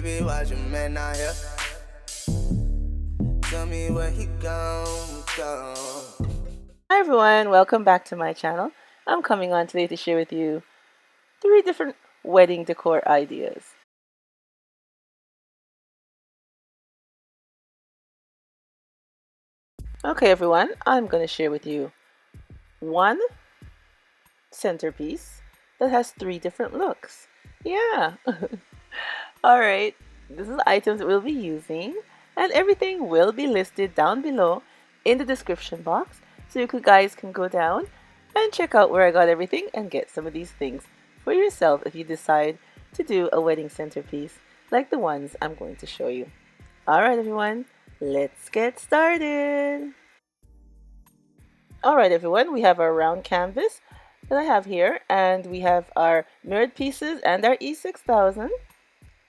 baby, watch your man out here. Tell me where he gone. Hi everyone, welcome back to my channel. I'm coming on today to share with you 3 different wedding decor ideas. Okay everyone, I'm going to share with you one centerpiece that has 3 different looks. Yeah! Alright, this is the items that we'll be using, and everything will be listed down below in the description box, so you guys can go down and check out where I got everything and get some of these things for yourself if you decide to do a wedding centerpiece like the ones I'm going to show you. Alright everyone, let's get started! Alright everyone, we have our round canvas that I have here, and we have our mirrored pieces and our E6000.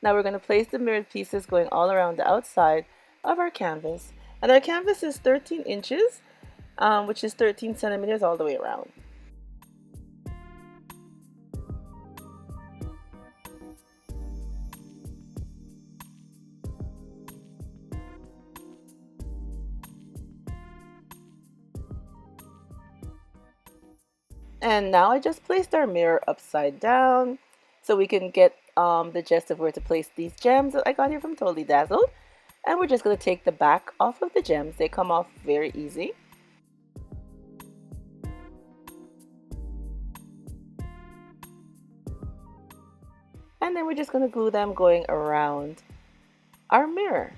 Now we're going to place the mirrored pieces going all around the outside of our canvas. And our canvas is 13 inches, which is 13 centimeters all the way around. And now I just placed our mirror upside down so we can get the gist of where to place these gems that I got here from Totally Dazzled. And we're just going to take the back off of the gems. They come off very easy. And then we're just going to glue them going around our mirror.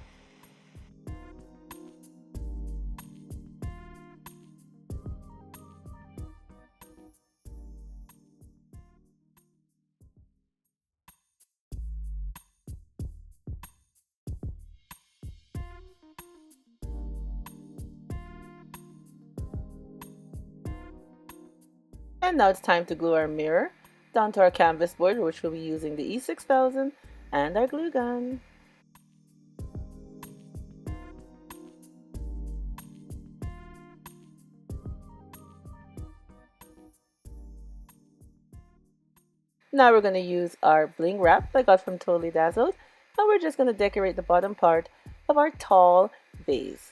And now it's time to glue our mirror down to our canvas board, which we'll be using the E6000 and our glue gun. Now we're going to use our bling wrap I got from Totally Dazzled, and we're just going to decorate the bottom part of our tall vase.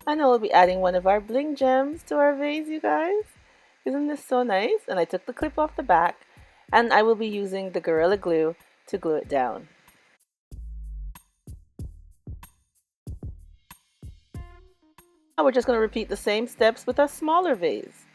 And I will be adding one of our bling gems to our vase, you guys. Isn't this so nice? And I took the clip off the back, and I will be using the Gorilla Glue to glue it down. Now we're just going to repeat the same steps with our smaller vase.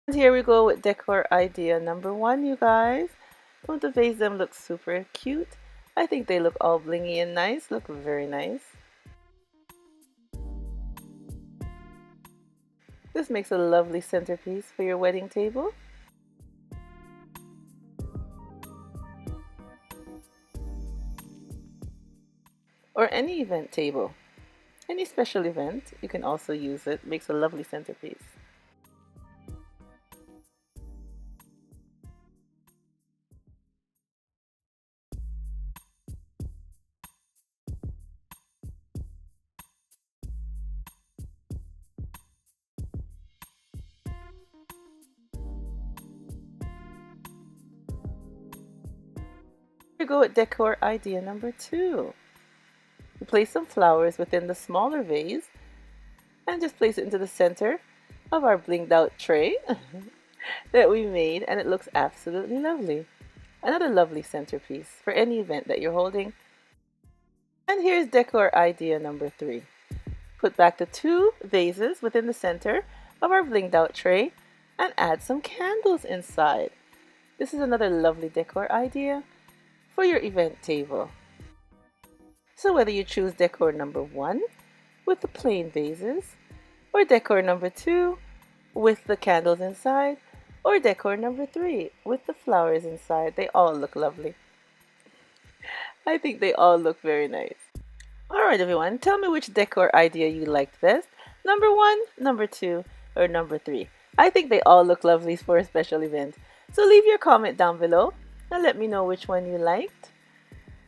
And here we go with decor idea number 1, you guys. Don't the vase them look super cute? I think they look all blingy and nice. Look very nice. This makes a lovely centerpiece for your wedding table. Or any event table. Any special event, you can also use it. Makes a lovely centerpiece. Here we go with decor idea number 2. We place some flowers within the smaller vase and just place it into the center of our blinged out tray that we made, and it looks absolutely lovely. Another lovely centerpiece for any event that you're holding. And here's decor idea number 3. Put back the 2 vases within the center of our blinged out tray and add some candles inside. This is another lovely decor idea for your event table. So whether you choose decor number 1 with the plain vases, or decor number 2 with the candles inside, or decor number 3 with the flowers inside, they all look lovely. I think they all look very nice. Alright everyone, tell me which decor idea you liked best. Number 1, number 2, or number 3. I think they all look lovely for a special event. So leave your comment down below and let me know which one you liked.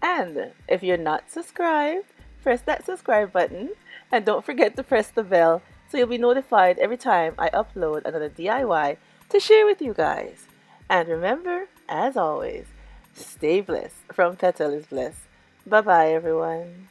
And if you're not subscribed, press that subscribe button and don't forget to press the bell so you'll be notified every time I upload another DIY to share with you guys. And remember, as always, stay blessed from Petal is Blessed. Bye bye everyone.